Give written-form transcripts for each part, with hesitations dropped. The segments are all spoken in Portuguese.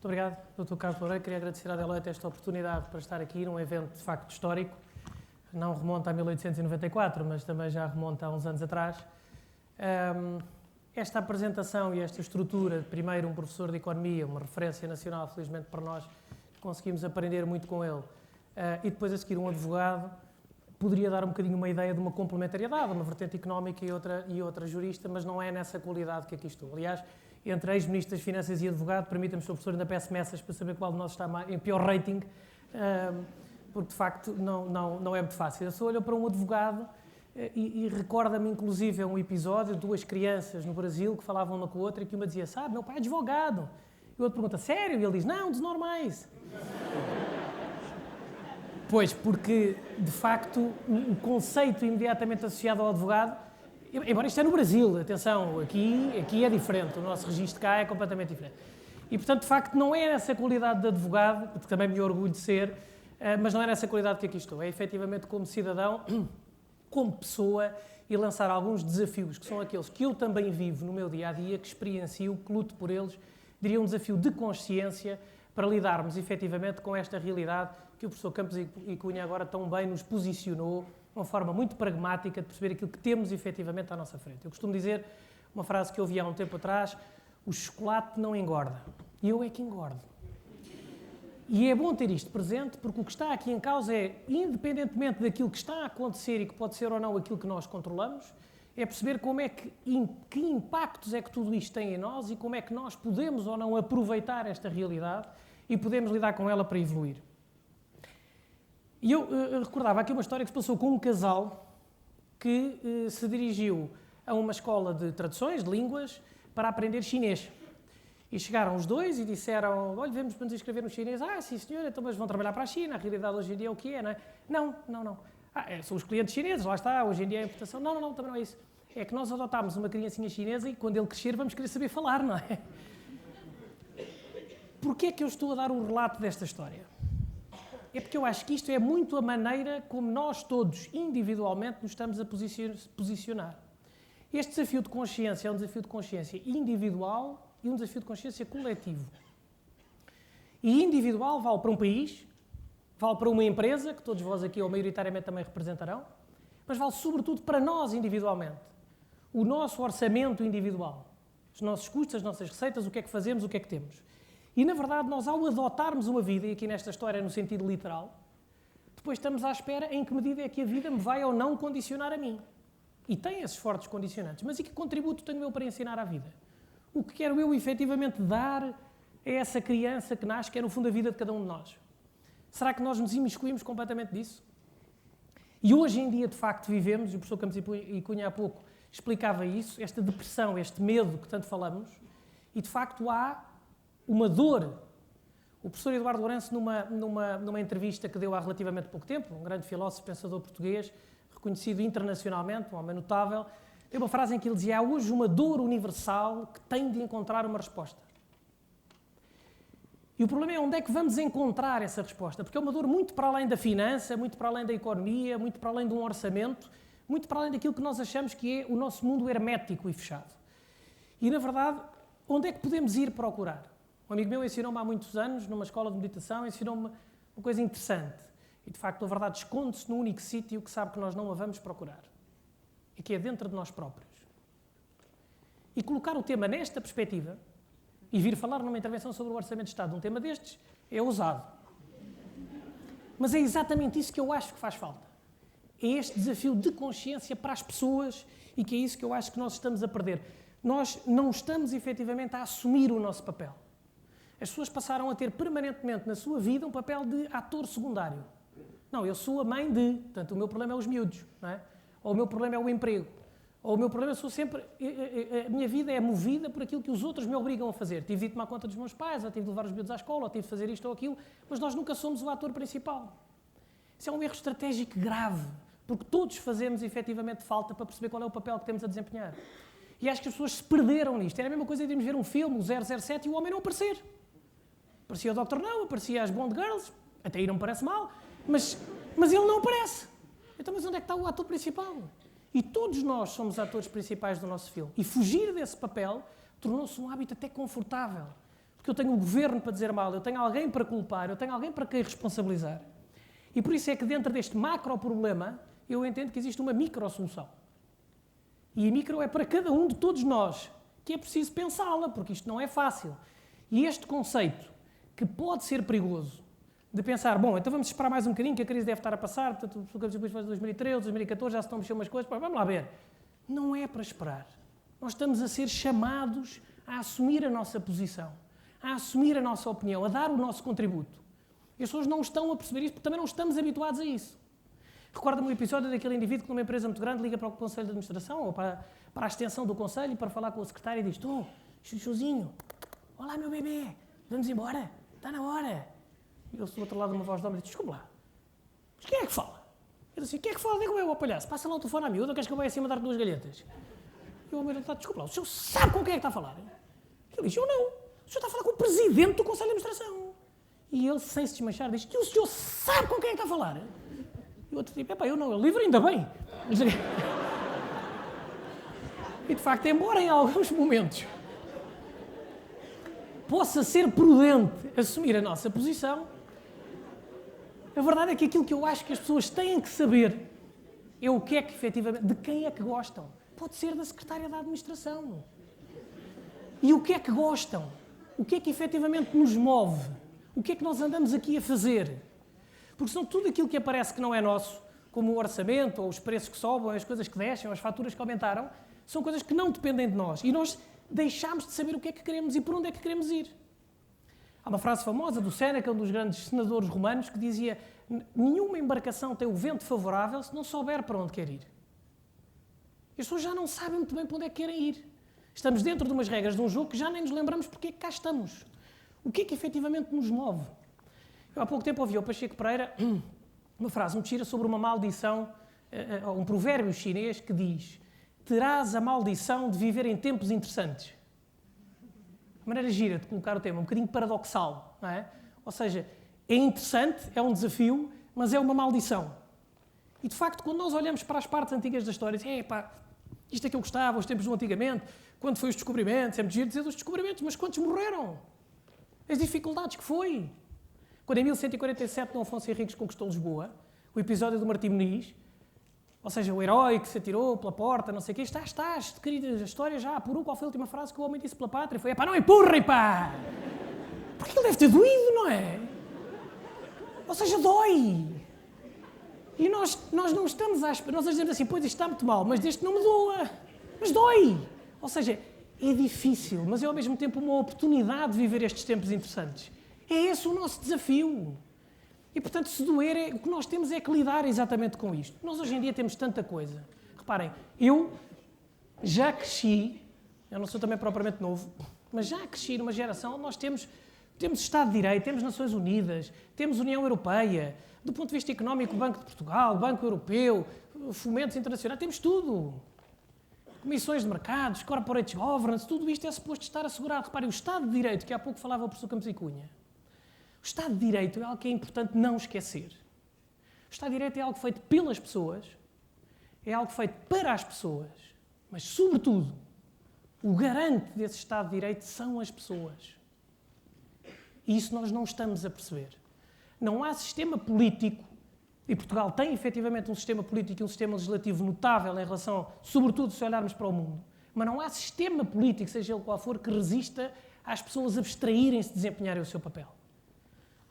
Muito obrigado, Dr. Carlos Loureiro. Queria agradecer à Deloitte esta oportunidade para estar aqui num evento de facto histórico. Não remonta a 1894, mas também já remonta a uns anos atrás. Esta apresentação e esta estrutura, primeiro um professor de Economia, uma referência nacional, felizmente para nós, conseguimos aprender muito com ele, e depois a seguir um advogado, poderia dar um bocadinho uma ideia de uma complementariedade, uma vertente económica e outra jurista, mas não é nessa qualidade que aqui estou. Aliás, entre ex-ministro das Finanças e advogado, permita-me, Sr. Professor, ainda peço messas para saber qual de nós está em pior rating, porque de facto não é muito fácil. Eu só olho para um advogado e recorda-me inclusive um episódio de duas crianças no Brasil que falavam uma com a outra e que uma dizia, sabe, meu pai é advogado. E o outro pergunta, sério? E ele diz, não, dos normais. Pois, porque de facto o conceito imediatamente associado ao advogado, embora isto é no Brasil, atenção, aqui é diferente, o nosso registro cá é completamente diferente. E portanto, de facto, não é essa qualidade de advogado, porque também me orgulho de ser, mas não é nessa qualidade que aqui estou, é efetivamente como cidadão, como pessoa, e lançar alguns desafios, que são aqueles que eu também vivo no meu dia-a-dia, que experiencio, que luto por eles, diria um desafio de consciência para lidarmos efetivamente com esta realidade que o professor Campos e Cunha agora tão bem nos posicionou, de uma forma muito pragmática de perceber aquilo que temos efetivamente à nossa frente. Eu costumo dizer uma frase que eu ouvi há um tempo atrás, o chocolate não engorda, eu é que engordo. E é bom ter isto presente, porque o que está aqui em causa é, independentemente daquilo que está a acontecer e que pode ser ou não aquilo que nós controlamos, é perceber como é que impactos é que tudo isto tem em nós e como é que nós podemos ou não aproveitar esta realidade e podemos lidar com ela para evoluir. E eu recordava aqui uma história que se passou com um casal que se dirigiu a uma escola de traduções, de línguas, para aprender chinês. E chegaram os dois e disseram, olha, vamos nos inscrever no chinês. Ah, sim senhor, então mas vão trabalhar para a China, a realidade hoje em dia é o que é, não é? Não. São os clientes chineses, lá está, hoje em dia é a importação. Não, também não é isso. É que nós adotámos uma criancinha chinesa e quando ele crescer vamos querer saber falar, não é? Porquê é que eu estou a dar o relato desta história? É porque eu acho que isto é muito a maneira como nós todos, individualmente, nos estamos a posicionar. Este desafio de consciência é um desafio de consciência individual e um desafio de consciência coletivo. E individual vale para um país, vale para uma empresa, que todos vós aqui ou maioritariamente também representarão, mas vale sobretudo para nós individualmente. O nosso orçamento individual, os nossos custos, as nossas receitas, o que é que fazemos, o que é que temos. E, na verdade, nós ao adotarmos uma vida, e aqui nesta história no sentido literal, depois estamos à espera em que medida é que a vida me vai ou não condicionar a mim. E tem esses fortes condicionantes. Mas e que contributo tenho eu para ensinar à vida? O que quero eu efetivamente dar a essa criança que nasce, que é no fundo a vida de cada um de nós? Será que nós nos imiscuímos completamente disso? E hoje em dia, de facto, vivemos, e o professor Campos e Cunha há pouco explicava isso, esta depressão, este medo que tanto falamos, e de facto há uma dor. O professor Eduardo Lourenço, numa entrevista que deu há relativamente pouco tempo, um grande filósofo, pensador português, reconhecido internacionalmente, um homem notável, tem uma frase em que ele dizia, há hoje uma dor universal que tem de encontrar uma resposta. E o problema é onde é que vamos encontrar essa resposta, porque é uma dor muito para além da finança, muito para além da economia, muito para além de um orçamento, muito para além daquilo que nós achamos que é o nosso mundo hermético e fechado. E, na verdade, onde é que podemos ir procurar? Um amigo meu ensinou-me há muitos anos, numa escola de meditação, ensinou-me uma coisa interessante. E, de facto, a verdade esconde-se no único sítio que sabe que nós não a vamos procurar. E que é dentro de nós próprios. E colocar o tema nesta perspectiva e vir falar numa intervenção sobre o Orçamento de Estado, um tema destes, é ousado. Mas é exatamente isso que eu acho que faz falta. É este desafio de consciência para as pessoas e que é isso que eu acho que nós estamos a perder. Nós não estamos, efetivamente, a assumir o nosso papel. As pessoas passaram a ter permanentemente na sua vida um papel de ator secundário. Não, eu sou a mãe de, portanto, o meu problema é os miúdos, não é? Ou o meu problema é o emprego. Ou o meu problema, sou sempre, a minha vida é movida por aquilo que os outros me obrigam a fazer. Tive de tomar conta dos meus pais, ou tive de levar os miúdos à escola, ou tive de fazer isto ou aquilo, mas nós nunca somos o ator principal. Isso é um erro estratégico grave, porque todos fazemos efetivamente falta para perceber qual é o papel que temos a desempenhar. E acho que as pessoas se perderam nisto. Era a mesma coisa de irmos ver um filme, o 007, e o homem não aparecer. Aparecia o Dr. Não, aparecia as Bond Girls, até aí não me parece mal, mas ele não aparece. Então, mas onde é que está o ator principal? E todos nós somos atores principais do nosso filme. E fugir desse papel tornou-se um hábito até confortável. porque eu tenho um governo para dizer mal, eu tenho alguém para culpar, eu tenho alguém para quem responsabilizar. E por isso é que dentro deste macro problema, eu entendo que existe uma micro-solução. E a micro é para cada um de todos nós, que é preciso pensá-la, porque isto não é fácil. E este conceito, que pode ser perigoso, de pensar, bom, então vamos esperar mais um bocadinho, que a crise deve estar a passar, portanto, depois de 2013, 2014, já se estão a mexer umas coisas, vamos lá ver. Não é para esperar. Nós estamos a ser chamados a assumir a nossa posição, a assumir a nossa opinião, a dar o nosso contributo. E as pessoas não estão a perceber isso, porque também não estamos habituados a isso. Recorda-me um episódio daquele indivíduo que numa empresa muito grande liga para o Conselho de Administração ou para a extensão do Conselho para falar com o secretário e diz: Chuchuzinho, olá meu bebê, vamos embora, está na hora. E eu, do outro lado, uma voz de homem diz: desculpa lá, mas quem é que fala? Eu disse assim: quem é que fala? Digo eu, ó palhaço, passa lá o telefone à miúda ou queres que eu vá acima dar duas galhetas? E o homem está: desculpa lá, o senhor sabe com quem é que está a falar? Ele diz: eu não, o senhor está a falar com o presidente do Conselho de Administração. E ele, sem se desmanchar, diz: e o senhor sabe com quem é que está a falar? E o outro diz: epá, eu não, eu livre ainda bem. E de facto, embora em alguns momentos possa ser prudente assumir a nossa posição, a verdade é que aquilo que eu acho que as pessoas têm que saber é o que é que efetivamente, de quem é que gostam. Pode ser da secretária da administração. E o que é que gostam? O que é que efetivamente nos move? O que é que nós andamos aqui a fazer? Porque senão tudo aquilo que aparece que não é nosso, como o orçamento, ou os preços que sobem, ou as coisas que descem, ou as faturas que aumentaram, são coisas que não dependem de nós. E nós deixámos de saber o que é que queremos e por onde é que queremos ir. Há uma frase famosa do Séneca, um dos grandes senadores romanos, que dizia: nenhuma embarcação tem o vento favorável se não souber para onde quer ir. E as pessoas já não sabem muito bem para onde é que querem ir. Estamos dentro de umas regras de um jogo que já nem nos lembramos porque é que cá estamos. O que é que efetivamente nos move? Eu há pouco tempo ouvi ao Pacheco Pereira uma frase muito gira sobre uma maldição, um provérbio chinês que diz: terás a maldição de viver em tempos interessantes. Uma maneira gira de colocar o tema, um bocadinho paradoxal, não é? Ou seja, é interessante, é um desafio, mas é uma maldição. E de facto, quando nós olhamos para as partes antigas da história, dizemos: epá, isto é que eu gostava, os tempos do antigamente, quando foi os descobrimentos, é muito giro dizer dos descobrimentos, mas quantos morreram? As dificuldades que foi. Quando em 1147 Dom Afonso Henriques conquistou Lisboa, o episódio do Martim Moniz, ou seja, o herói que se atirou pela porta, não sei o quê, está escrita a história já apurou qual foi a última frase que o homem disse pela pátria. Foi: epá, não empurrem, pá! Porque ele deve ter doído, não é? Ou seja, dói. E nós não estamos à espera, nós dizemos assim: pois isto está muito mal, mas deste não me doa. Mas dói. Ou seja, é difícil, mas é ao mesmo tempo uma oportunidade de viver estes tempos interessantes. É esse o nosso desafio. E, portanto, se doer, o que nós temos é que lidar exatamente com isto. Nós, hoje em dia, temos tanta coisa. Reparem, eu já cresci, eu não sou também propriamente novo, mas já cresci numa geração onde nós temos Estado de Direito, temos Nações Unidas, temos União Europeia, do ponto de vista económico, o Banco de Portugal, o Banco Europeu, fomentos internacionais, temos tudo. Comissões de mercados, corporate governance, tudo isto é suposto estar assegurado. Reparem, o Estado de Direito, que há pouco falava o professor Campos e Cunha, o Estado de Direito é algo que é importante não esquecer. O Estado de Direito é algo feito pelas pessoas, é algo feito para as pessoas, mas, sobretudo, o garante desse Estado de Direito são as pessoas. E isso nós não estamos a perceber. Não há sistema político, e Portugal tem efetivamente um sistema político e um sistema legislativo notável em relação, sobretudo, se olharmos para o mundo, mas não há sistema político, seja ele qual for, que resista às pessoas abstraírem-se de desempenharem o seu papel.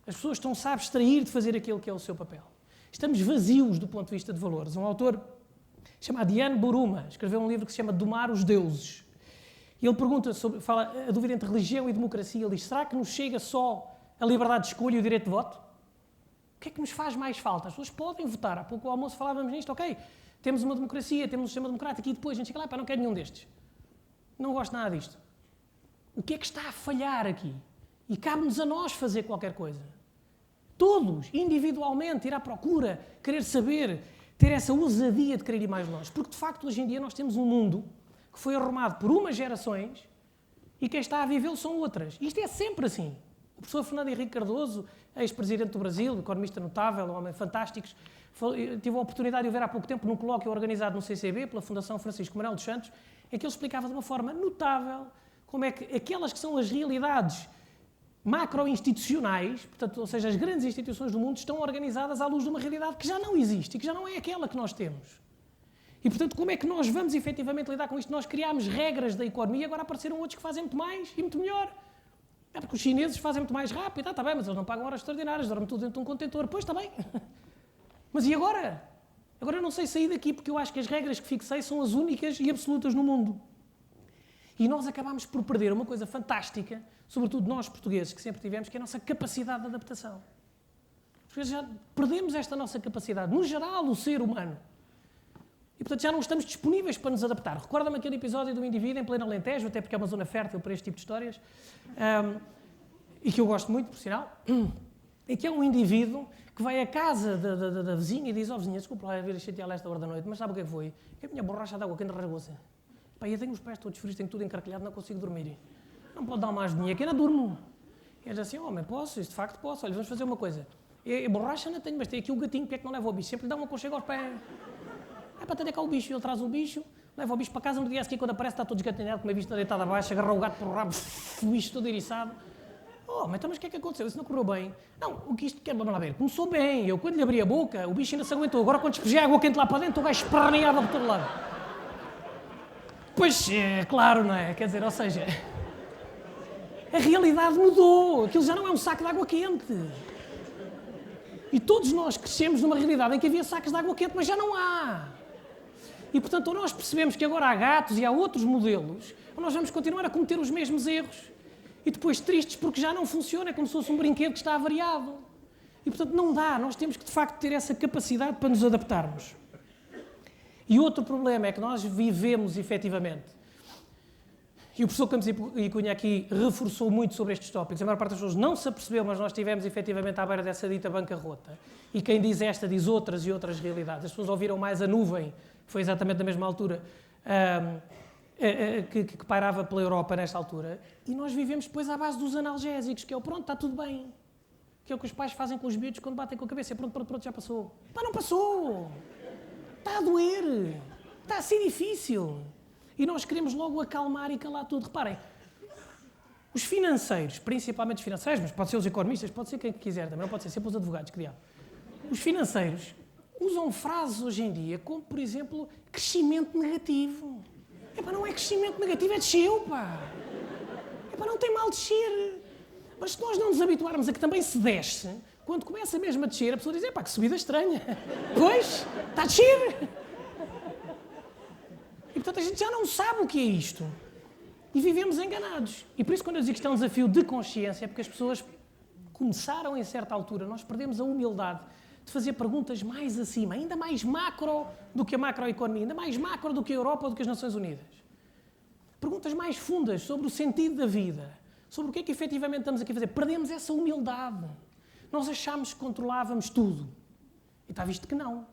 As pessoas estão-se a abstrair de fazer aquilo que é o seu papel. Estamos vazios do ponto de vista de valores. Um autor chamado Diane Buruma escreveu um livro que se chama Domar os Deuses. E ele fala a dúvida entre religião e democracia. Ele diz: será que nos chega só a liberdade de escolha e o direito de voto? O que é que nos faz mais falta? As pessoas podem votar. Há pouco ao almoço falávamos nisto, ok, temos uma democracia, temos um sistema democrático e depois a gente chega lá: pá, não quero nenhum destes. Não gosto nada disto. O que é que está a falhar aqui? E cabe-nos a nós fazer qualquer coisa. Todos, individualmente, ir à procura, querer saber, ter essa ousadia de querer ir mais longe. Porque, de facto, hoje em dia nós temos um mundo que foi arrumado por umas gerações e quem está a vivê-lo são outras. Isto é sempre assim. O professor Fernando Henrique Cardoso, ex-presidente do Brasil, economista notável, um homem fantástico, tive a oportunidade de o ver há pouco tempo num colóquio organizado no CCB, pela Fundação Francisco Manuel dos Santos, em que ele explicava de uma forma notável como é que aquelas que são as realidades macro-institucionais, portanto, ou seja, as grandes instituições do mundo estão organizadas à luz de uma realidade que já não existe e que já não é aquela que nós temos. E, portanto, como é que nós vamos efetivamente lidar com isto? Nós criámos regras da economia e agora apareceram outros que fazem muito mais e muito melhor. É porque os chineses fazem muito mais rápido. Está bem, mas eles não pagam horas extraordinárias, dormem tudo dentro de um contentor. Pois, está bem. Mas e agora? Agora eu não sei sair daqui porque eu acho que as regras que fixei são as únicas e absolutas no mundo. E nós acabamos por perder uma coisa fantástica, sobretudo nós portugueses, que sempre tivemos, que é a nossa capacidade de adaptação. Os já perdemos esta nossa capacidade, no geral, o ser humano. E, portanto, já não estamos disponíveis para nos adaptar. Recorda-me aquele episódio do indivíduo em pleno Alentejo, até porque é uma zona fértil para este tipo de histórias, e que eu gosto muito, por sinal, e que é um indivíduo que vai à casa da vizinha e diz: ó vizinha, desculpa lá vir a chatear-la esta hora da noite, mas sabe o que é que foi? Que a minha borracha de água quente rasgou-se. Pá, eu tenho os pés todos frios, tenho tudo encarquilhado, não consigo dormir. Não pode dar mais dinheiro, que eu não durmo. E ele diz assim: homem, posso, isso de facto posso. Olha, vamos fazer uma coisa. A borracha não tenho, mas tem aqui o gatinho, porque é que não leva o bicho? Sempre lhe dá um aconchego aos pés. É para ter cá o bicho, ele traz o bicho, leva o bicho para casa, no dia seguinte, quando aparece, está todo desgatinhado, com uma vista deitada abaixo, agarra o gato por rabo, o bicho todo eriçado. Oh, mas o que é que aconteceu? Isso não correu bem. Não, o que isto quer, vamos lá ver, começou bem, eu quando lhe abri a boca, o bicho ainda se aguentou, agora quando despejei a água quente lá para dentro, o gajo esperneava por todo lado. Pois, é claro, não é? Quer dizer, ou seja, a realidade mudou, aquilo já não é um saco de água quente. E todos nós crescemos numa realidade em que havia sacos de água quente, mas já não há. E, portanto, ou nós percebemos que agora há gatos e há outros modelos, ou nós vamos continuar a cometer os mesmos erros. E depois tristes porque já não funciona, é como se fosse um brinquedo que está avariado. E, portanto, não dá. Nós temos que, de facto, ter essa capacidade para nos adaptarmos. E outro problema é que nós vivemos, efetivamente, e o professor Campos e Cunha aqui reforçou muito sobre estes tópicos, a maior parte das pessoas não se apercebeu, mas nós estivemos, efetivamente, à beira dessa dita bancarrota. E quem diz esta diz outras e outras realidades. As pessoas ouviram mais a nuvem, que foi exatamente na mesma altura, que pairava pela Europa nesta altura, e nós vivemos depois à base dos analgésicos, que é o pronto, está tudo bem. Que é o que os pais fazem com os miúdos quando batem com a cabeça. É pronto, já passou. Pá, não passou! Está a doer! Está a ser difícil! E nós queremos logo acalmar e calar tudo. Reparem, os financeiros, principalmente os financeiros, mas pode ser os economistas, pode ser quem quiser também, não pode ser sempre os advogados, que diabo. Os financeiros usam frases hoje em dia como, por exemplo, crescimento negativo. Epá, não é crescimento negativo, é desceu, pá. Epá, não tem mal descer. Mas se nós não nos habituarmos a que também se desce, quando começa mesmo a descer, a pessoa diz: epá, que subida estranha. Pois, está a descer. E, portanto, a gente já não sabe o que é isto. E vivemos enganados. E por isso, quando eu digo que isto é um desafio de consciência, é porque as pessoas começaram, em certa altura, nós perdemos a humildade de fazer perguntas mais acima, ainda mais macro do que a macroeconomia, ainda mais macro do que a Europa ou do que as Nações Unidas. Perguntas mais fundas sobre o sentido da vida, sobre o que é que efetivamente estamos aqui a fazer. Perdemos essa humildade. Nós achámos que controlávamos tudo. E está visto que não.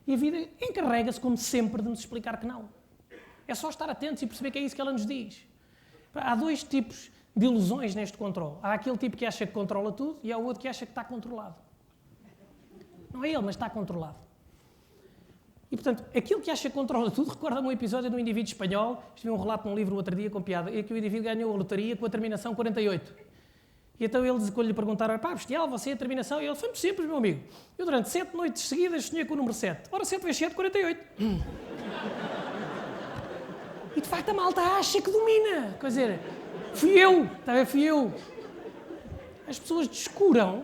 E a vida encarrega-se, como sempre, de nos explicar que não. É só estar atentos e perceber que é isso que ela nos diz. Há dois tipos de ilusões neste controle. Há aquele tipo que acha que controla tudo e há o outro que acha que está controlado. Não é ele, mas está controlado. E, portanto, aquilo que acha que controla tudo, recorda-me um episódio de um indivíduo espanhol, estive um relato num livro outro dia com piada, em que o indivíduo ganhou a lotaria com a terminação 48. E então ele, quando lhe perguntaram: pá, bestial, você é a terminação? E ele: foi muito simples, meu amigo. Eu durante 7 noites seguidas sonhei com o número 7. Ora, 7 vezes 7, 48. E de facto a malta acha que domina. Quer dizer, fui eu. As pessoas descuram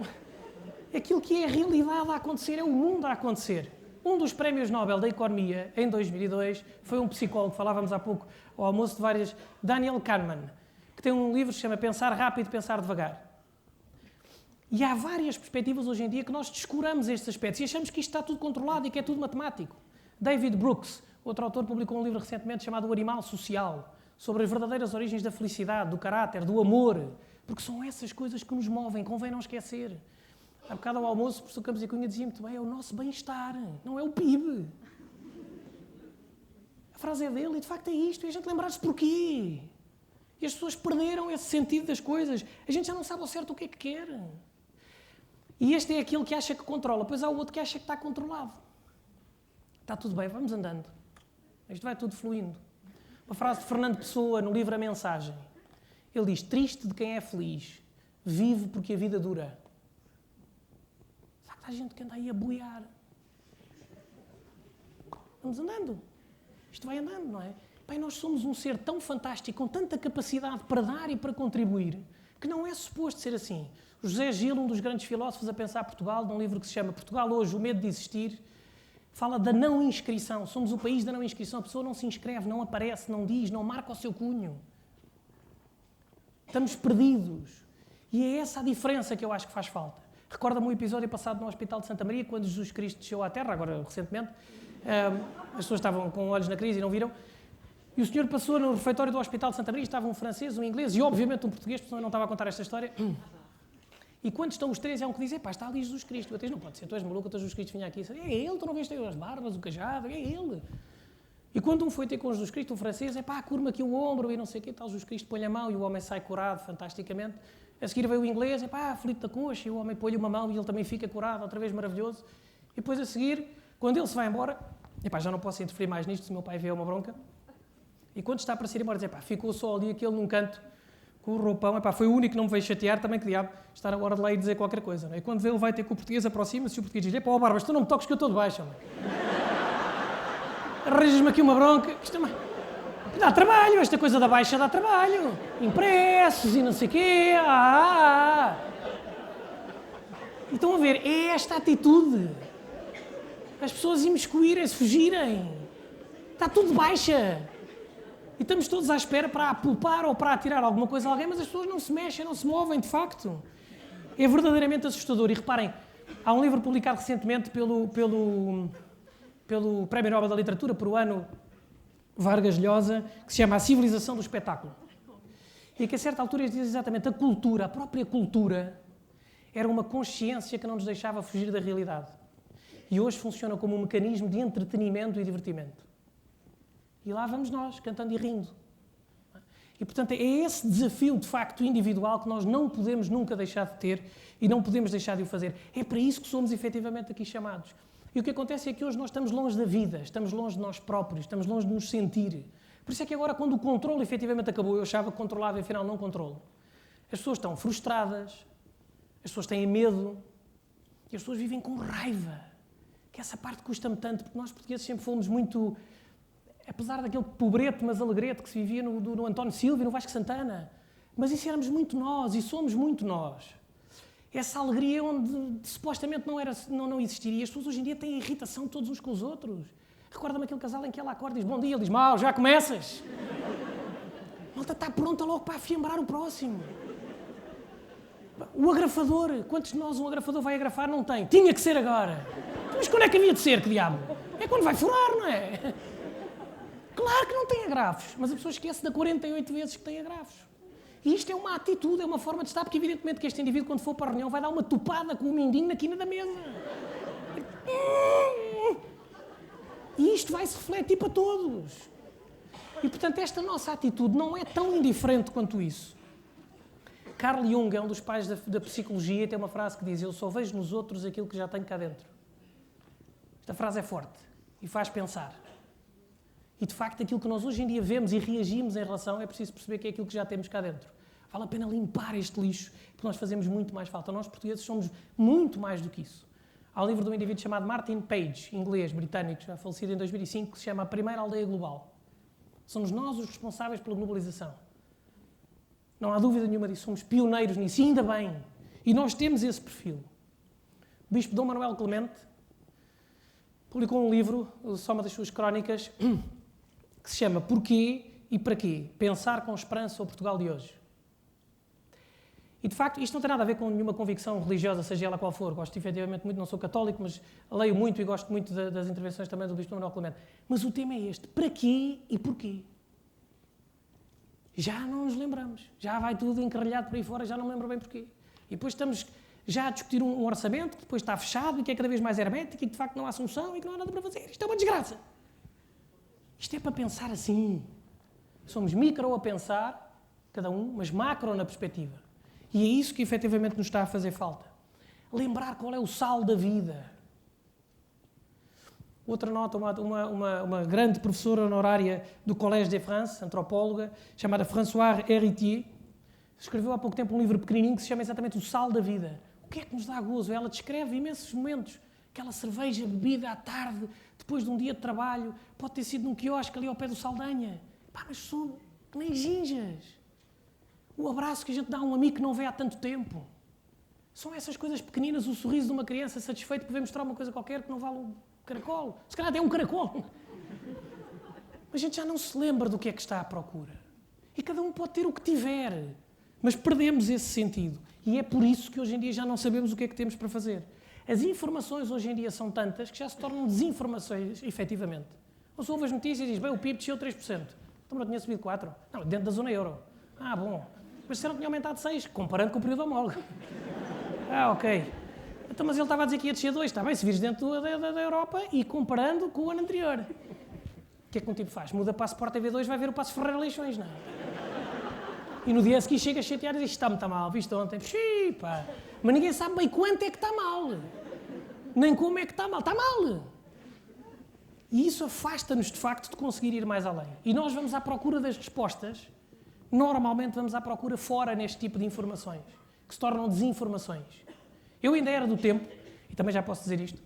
aquilo que é a realidade a acontecer, é o mundo a acontecer. Um dos prémios Nobel da Economia, em 2002, foi um psicólogo, falávamos há pouco ao almoço de várias, Daniel Kahneman, que tem um livro que se chama Pensar Rápido, Pensar Devagar. E há várias perspectivas hoje em dia que nós descuramos estes aspectos e achamos que isto está tudo controlado e que é tudo matemático. David Brooks, outro autor, publicou um livro recentemente chamado O Animal Social, sobre as verdadeiras origens da felicidade, do caráter, do amor, porque são essas coisas que nos movem, convém não esquecer. Há bocado ao almoço, o professor Campos e Cunha dizia muito bem: é o nosso bem-estar, não é o PIB. A frase é dele e de facto é isto, e a gente lembrar-se porquê. E as pessoas perderam esse sentido das coisas. A gente já não sabe ao certo o que é que quer. E este é aquele que acha que controla, pois há o outro que acha que está controlado. Está tudo bem, vamos andando. Isto vai tudo fluindo. Uma frase de Fernando Pessoa no livro A Mensagem. Ele diz: triste de quem é feliz, Vive porque a vida dura. Sabe que há gente que anda aí a boiar. Vamos andando. Isto vai andando, não é? Pai, nós somos um ser tão fantástico, com tanta capacidade para dar e para contribuir, que não é suposto ser assim. O José Gil, um dos grandes filósofos a pensar Portugal, num livro que se chama Portugal Hoje, o Medo de Existir, fala da não inscrição. Somos o país da não inscrição. A pessoa não se inscreve, não aparece, não diz, não marca o seu cunho. Estamos perdidos. E é essa a diferença que eu acho que faz falta. Recorda-me um episódio passado no Hospital de Santa Maria, quando Jesus Cristo desceu à Terra, agora recentemente. As pessoas estavam com olhos na crise e não viram. E o senhor passou no refeitório do Hospital de Santa Maria, estava um francês, um inglês e obviamente um português, porque senão eu não estava a contar esta história. E quando estão os três, é um que diz, epá, está ali Jesus Cristo. Eu disse, não pode ser, tu és maluco, Jesus Cristo vinha aqui. É ele, tu não vês as barbas, o cajado, é ele. E quando um foi ter com Jesus Cristo, um francês, epá, curma aqui o ombro e não sei o quê, tal, Jesus Cristo põe a mão e o homem sai curado, fantasticamente. A seguir veio o inglês, epá, aflito da coxa, e o homem põe-lhe uma mão e ele também fica curado, outra vez maravilhoso. E depois a seguir, quando ele se vai embora, epá, já não posso interferir mais nisto, se o meu pai vê uma bronca. E quando está para se ir embora, diz, epá, ficou só ali aquele num canto, com o roupão, epá, foi o único que não me veio chatear, também que diabo, estar a hora de lá e dizer qualquer coisa. Não é? E quando vê, ele vai ter com o português, aproxima-se e o português diz, epá, ó Barbas, tu não me toques que eu estou de baixo, homem. Arranjas-me aqui uma bronca, isto dá trabalho, esta coisa da baixa dá trabalho. Impressos e não sei o quê, Então, a ver, é esta atitude. As pessoas imiscuírem-se, fugirem. Está tudo de baixa. E estamos todos à espera para apulpar ou para atirar alguma coisa a alguém, mas as pessoas não se mexem, não se movem, de facto. É verdadeiramente assustador. E reparem, há um livro publicado recentemente pelo Prémio Nobel da Literatura, por o ano Vargas Llosa, que se chama A Civilização do Espetáculo. E que a certa altura diz exatamente a cultura, a própria cultura, era uma consciência que não nos deixava fugir da realidade. E hoje funciona como um mecanismo de entretenimento e divertimento. E lá vamos nós, cantando e rindo. E, portanto, é esse desafio, de facto, individual que nós não podemos nunca deixar de ter e não podemos deixar de o fazer. É para isso que somos, efetivamente, aqui chamados. E o que acontece é que hoje nós estamos longe da vida, estamos longe de nós próprios, estamos longe de nos sentir. Por isso é que agora, quando o controle efetivamente acabou, eu achava que controlava e afinal não controlo. As pessoas estão frustradas, as pessoas têm medo e as pessoas vivem com raiva. Que essa parte custa-me tanto, porque nós portugueses sempre fomos muito... Apesar daquele pobreto, mas alegrete que se vivia no António Silva e no Vasco Santana. Mas isso éramos muito nós e somos muito nós. Essa alegria onde supostamente não existiria. As pessoas hoje em dia têm irritação todos uns com os outros. Recorda-me aquele casal em que ela acorda e diz bom dia, ele diz mal, já começas. A malta está pronta logo para afiembrar o próximo. O agrafador, quantos de nós um agrafador vai agrafar? Não tem. Tinha que ser agora. Mas quando é que havia de ser, que diabo? É quando vai furar, não é? Claro que não tem agrafos, mas a pessoa esquece da 48 vezes que tem agrafos. E isto é uma atitude, é uma forma de estar, porque evidentemente que este indivíduo, quando for para a reunião, vai dar uma topada com o mindinho na quina da mesa. E isto vai se refletir para todos. E, portanto, esta nossa atitude não é tão indiferente quanto isso. Carl Jung é um dos pais da psicologia e tem uma frase que diz: eu só vejo nos outros aquilo que já tenho cá dentro. Esta frase é forte e faz pensar. E, de facto, aquilo que nós hoje em dia vemos e reagimos em relação é preciso perceber que é aquilo que já temos cá dentro. Vale a pena limpar este lixo, porque nós fazemos muito mais falta. Nós, portugueses, somos muito mais do que isso. Há um livro de um indivíduo chamado Martin Page, inglês, britânico, já falecido em 2005, que se chama A Primeira Aldeia Global. Somos nós os responsáveis pela globalização. Não há dúvida nenhuma disso. Somos pioneiros nisso, e ainda bem. E nós temos esse perfil. O bispo Dom Manuel Clemente publicou um livro, só uma das suas crónicas, que se chama Porquê e para quê? Pensar com esperança o Portugal de hoje. E, de facto, isto não tem nada a ver com nenhuma convicção religiosa, seja ela qual for. Gosto, efetivamente, muito, não sou católico, mas leio muito e gosto muito das intervenções também do bispo Manuel Clemente. Mas o tema é este. Para quê e porquê? Já não nos lembramos. Já vai tudo encarrilhado por aí fora, já não me lembro bem porquê. E depois estamos já a discutir um orçamento que depois está fechado e que é cada vez mais hermético e que, de facto, não há solução e que não há nada para fazer. Isto é uma desgraça. Isto é para pensar assim. Somos micro a pensar, cada um, mas macro na perspectiva. E é isso que efetivamente nos está a fazer falta. Lembrar qual é o sal da vida. Outra nota, uma grande professora honorária do Collège de France, antropóloga, chamada Françoise Héritier, escreveu há pouco tempo um livro pequenininho que se chama exatamente O Sal da Vida. O que é que nos dá gozo? Ela descreve imensos momentos. Aquela cerveja bebida à tarde, depois de um dia de trabalho, pode ter sido num quiosque ali ao pé do Saldanha. Pá, mas são que nem ginjas. O abraço que a gente dá a um amigo que não vê há tanto tempo. São essas coisas pequeninas, o sorriso de uma criança satisfeito por ver mostrar uma coisa qualquer que não vale um caracol. Se calhar até um caracol. Mas a gente já não se lembra do que é que está à procura. E cada um pode ter o que tiver. Mas perdemos esse sentido. E é por isso que hoje em dia já não sabemos o que é que temos para fazer. As informações hoje em dia são tantas que já se tornam desinformações, efetivamente. Ou se ouve as notícias e diz, bem, o PIB desceu 3%. Então não tinha subido 4%? Não, dentro da zona euro. Ah, bom. Mas se não tinha aumentado 6%, comparando com o período homólogo. Ah, ok. Então, mas ele estava a dizer que ia descer 2%. Está bem, se vires dentro da Europa e comparando com o ano anterior. O que é que um tipo faz? Muda para a Sport TV2, vai ver o Passo Ferreira Leixões, não é? E no dia a seguir chega a chatear e diz, está muito mal, viste ontem? Xiii, pá. Mas ninguém sabe bem quanto é que está mal. Nem como é que está mal. Está mal. E isso afasta-nos, de facto, de conseguir ir mais além. E nós vamos à procura das respostas. Normalmente vamos à procura fora neste tipo de informações, que se tornam desinformações. Eu ainda era do tempo, e também já posso dizer isto,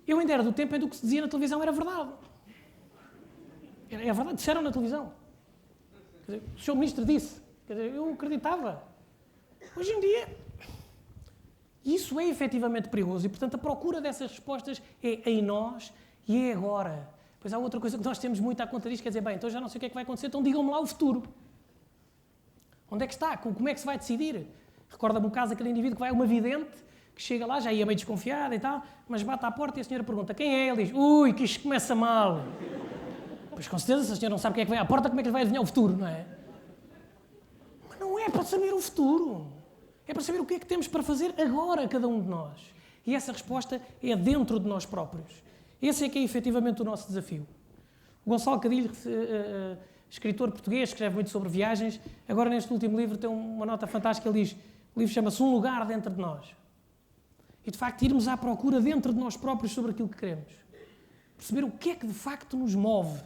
eu ainda era do tempo em que o que se dizia na televisão era verdade. É verdade, disseram na televisão. Quer dizer, o Sr. Ministro disse. Quer dizer, eu acreditava. Hoje em dia, isso é efetivamente perigoso e, portanto, a procura dessas respostas é em nós e é agora. Pois há outra coisa que nós temos muito à conta disto, quer dizer, bem, então já não sei o que é que vai acontecer, então digam-me lá o futuro. Onde é que está? Como é que se vai decidir? Recorda-me o caso daquele indivíduo que vai a uma vidente, que chega lá, já ia meio desconfiada e tal, mas bate à porta e a senhora pergunta, quem é? Ele diz, ui, que isto começa mal. Pois com certeza, se a senhora não sabe quem é que vai à porta, como é que lhe vai adivinhar o futuro, não é? Mas não é para saber o futuro. É para saber o que é que temos para fazer agora, cada um de nós. E essa resposta é dentro de nós próprios. Esse é que é efetivamente o nosso desafio. O Gonçalo Cadilho, escritor português, escreve muito sobre viagens, agora neste último livro tem uma nota fantástica, ele diz, o livro chama-se Um Lugar Dentro de Nós. E de facto irmos à procura dentro de nós próprios sobre aquilo que queremos. Perceber o que é que de facto nos move.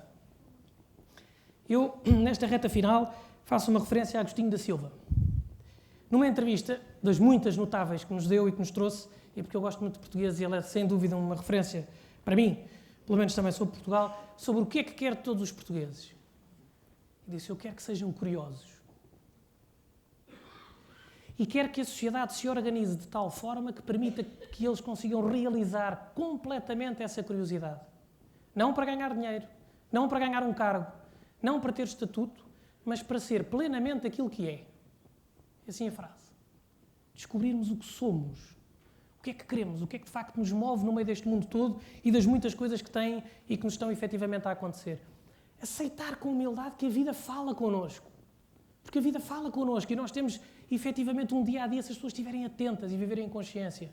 Eu, nesta reta final, faço uma referência a Agostinho da Silva. Numa entrevista, das muitas notáveis que nos deu e que nos trouxe, e porque eu gosto muito de português e ele é sem dúvida uma referência para mim, pelo menos também sobre Portugal, sobre o que é que quer de todos os portugueses. Ele disse, eu quero que sejam curiosos. E quero que a sociedade se organize de tal forma que permita que eles consigam realizar completamente essa curiosidade. Não para ganhar dinheiro, não para ganhar um cargo, não para ter estatuto, mas para ser plenamente aquilo que é. Assim a frase. Descobrirmos o que somos. O que é que queremos, o que é que de facto nos move no meio deste mundo todo e das muitas coisas que têm e que nos estão efetivamente a acontecer. Aceitar com humildade que a vida fala connosco. Porque a vida fala connosco e nós temos efetivamente um dia a dia, se as pessoas estiverem atentas e viverem em consciência.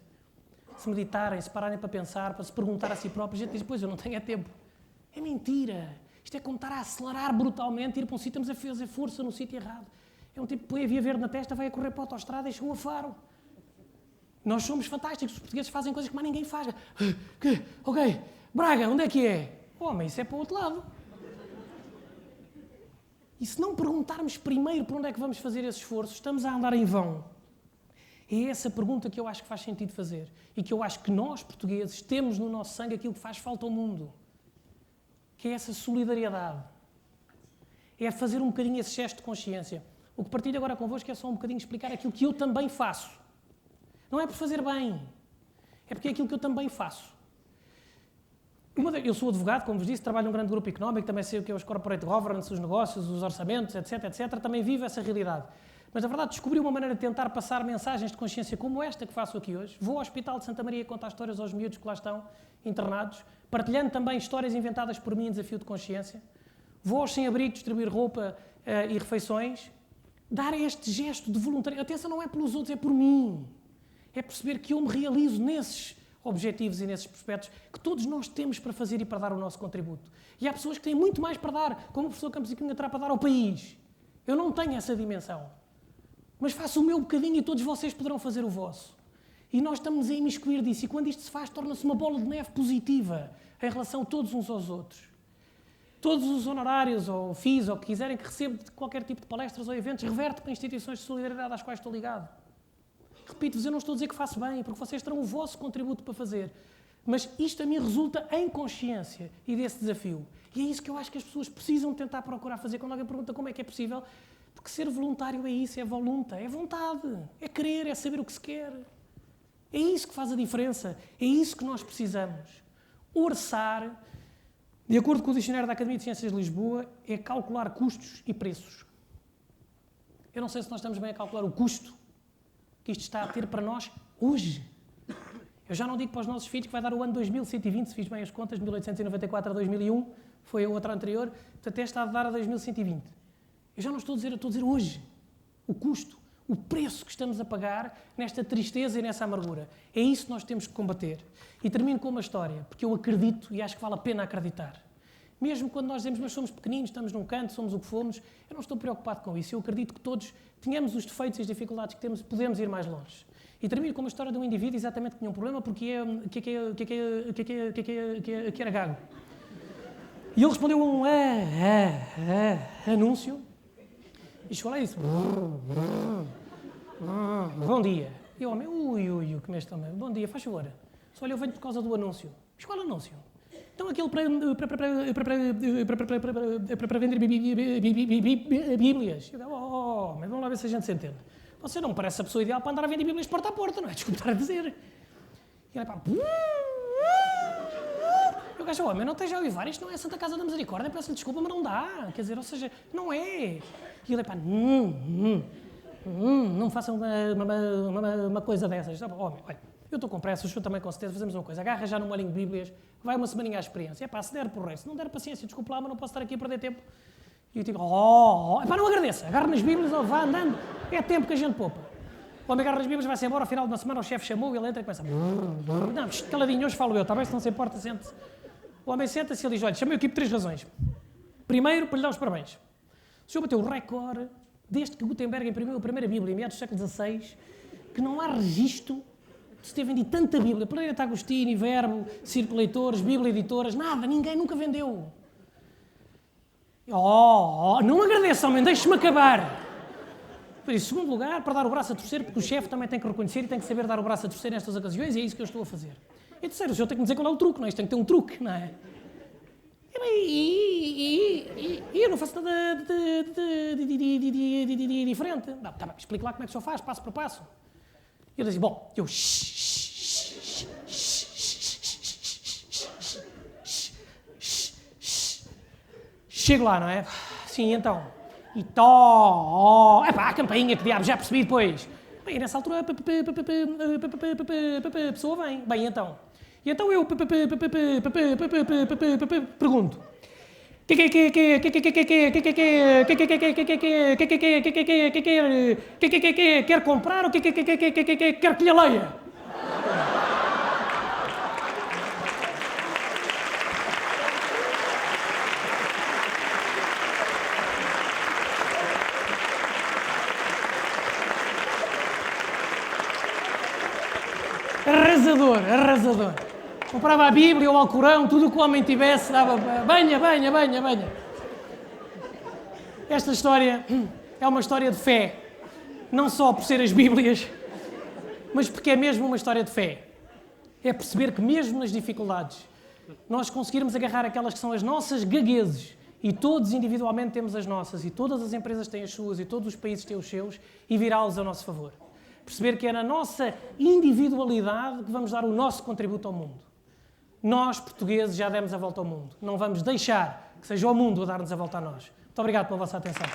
Se meditarem, se pararem para pensar, para se perguntar a si próprios, a gente diz, pois eu não tenho tempo. É mentira. Isto é como estar a acelerar brutalmente, ir para um sítio, estamos a fazer força no sítio errado. É um tipo que põe a via verde na testa, vai a correr para a autoestrada e chegou a Faro. Nós somos fantásticos, os portugueses fazem coisas que mais ninguém faz. Ok, Braga, onde é que é? Mas isso é para o outro lado. E se não perguntarmos primeiro para onde é que vamos fazer esse esforço, estamos a andar em vão. É essa pergunta que eu acho que faz sentido fazer. E que eu acho que nós, portugueses, temos no nosso sangue aquilo que faz falta ao mundo. Que é essa solidariedade. É fazer um bocadinho esse gesto de consciência. O que partilho agora convosco é só um bocadinho explicar aquilo que eu também faço. Não é por fazer bem. É porque é aquilo que eu também faço. Eu sou advogado, como vos disse, trabalho num grande grupo económico, também sei o que é os corporate governance, os negócios, os orçamentos, etc, etc. Também vivo essa realidade. Mas, na verdade, descobri uma maneira de tentar passar mensagens de consciência como esta que faço aqui hoje. Vou ao Hospital de Santa Maria contar histórias aos miúdos que lá estão internados, partilhando também histórias inventadas por mim em desafio de consciência. Vou aos sem-abrigo distribuir roupa e refeições. Dar este gesto de voluntariado. Atenção, não é pelos outros, é por mim. É perceber que eu me realizo nesses objetivos e nesses prospectos que todos nós temos para fazer e para dar o nosso contributo. E há pessoas que têm muito mais para dar, como o professor Campos e Cunha terá para dar ao país. Eu não tenho essa dimensão. Mas faço o meu bocadinho e todos vocês poderão fazer o vosso. E nós estamos a imiscuir disso. E quando isto se faz, torna-se uma bola de neve positiva em relação a todos uns aos outros. Todos os honorários ou FIIs ou o que quiserem que recebo de qualquer tipo de palestras ou eventos, reverto para instituições de solidariedade às quais estou ligado. Repito-vos, eu não estou a dizer que faço bem, porque vocês terão o vosso contributo para fazer. Mas isto a mim resulta em consciência e desse desafio. E é isso que eu acho que as pessoas precisam tentar procurar fazer quando alguém pergunta como é que é possível. Porque ser voluntário é isso, é volunta, é vontade, é querer, é saber o que se quer. É isso que faz a diferença, é isso que nós precisamos. Orçar, de acordo com o Dicionário da Academia de Ciências de Lisboa, é calcular custos e preços. Eu não sei se nós estamos bem a calcular o custo que isto está a ter para nós hoje. Eu já não digo para os nossos filhos que vai dar o ano 2120, se fiz bem as contas, de 1894 a 2001, foi a outra anterior, portanto até está a dar a 2120. Eu já não estou a dizer, eu estou a dizer hoje, o custo, o preço que estamos a pagar nesta tristeza e nessa amargura. É isso que nós temos que combater. E termino com uma história, porque eu acredito e acho que vale a pena acreditar. Mesmo quando nós dizemos, mas somos pequeninos, estamos num canto, somos o que fomos, eu não estou preocupado com isso. Eu acredito que todos tenhamos os defeitos e as dificuldades que temos, podemos ir mais longe. E termino com uma história de um indivíduo exatamente que tinha um problema, porque que era gago. E ele respondeu a um anúncio, e chegou lá e disse, bom dia. E o homem, o que me este homem, bom dia, faz favor. Só olha, eu venho por causa do anúncio. Mas qual anúncio? Então aquele para vender bíblias. Eu digo, mas vamos lá ver se a gente se entende. Você não me parece a pessoa ideal para andar a vender bíblias porta a porta, não é? Desculpe estar a dizer. E ele, pá, eu gajo, mas não esteja a uivar, isto não é a Santa Casa da Misericórdia, peço-lhe desculpa, mas não dá. Quer dizer, ou seja, não é. E ele, pá, não me façam uma coisa dessas. Olha, eu estou com pressa, o senhor também com certeza, fazemos uma coisa. Agarra já num molhinho de bíblias, vai uma semaninha à experiência. É pá, se der por resto, se não der paciência, desculpa lá, mas não posso estar aqui a perder tempo. E eu tipo, pá, não agradeça, agarra nas bíblias, vá andando, é tempo que a gente poupa. O homem agarra nas bíblias, vai-se embora, ao final de uma semana o chefe chamou, ele entra e começa, não, caladinho, hoje falo eu, está bem, se não se importa, sente-se. O homem senta-se e ele diz, olha, chamei-o aqui por 3 razões. Primeiro, para lhe dar os parabéns. O senhor bateu o recorde, desde que Gutenberg imprimiu a primeira Bíblia, em meados do século XVI, que não há registro de se ter vendido tanta Bíblia. Planeta Agostini, Verbo, Círculo Leitores, Bíblia Editoras, nada, ninguém nunca vendeu. Não agradeço, homem, deixe-me acabar. Em segundo lugar, para dar o braço a torcer, porque o chefe também tem que reconhecer e tem que saber dar o braço a torcer nestas ocasiões, e é isso que eu estou a fazer. E terceiro, o senhor tem que me dizer qual é o truque, não é? Isto tem que ter um truque, não é? E eu não faço nada de diferente. Não, tá bem, explique lá como é que o senhor faz, passo por passo. E ele diz, bom, eu... Chego lá, não é? Sim, então. E epá, a campainha, que diabo, já percebi depois. Bem, nessa altura a pessoa vem. Bem, então. E então eu pergunto. Quer comprar ou quer que lhe leia? Arrasador. Comprava a Bíblia, o Alcorão, tudo o que o homem tivesse, dava banha. Esta história é uma história de fé, não só por ser as Bíblias, mas porque é mesmo uma história de fé. É perceber que mesmo nas dificuldades, nós conseguirmos agarrar aquelas que são as nossas gaguezes, e todos individualmente temos as nossas, e todas as empresas têm as suas, e todos os países têm os seus, e virá-los a nosso favor. Perceber que é na nossa individualidade que vamos dar o nosso contributo ao mundo. Nós, portugueses, já demos a volta ao mundo. Não vamos deixar que seja o mundo a dar-nos a volta a nós. Muito obrigado pela vossa atenção.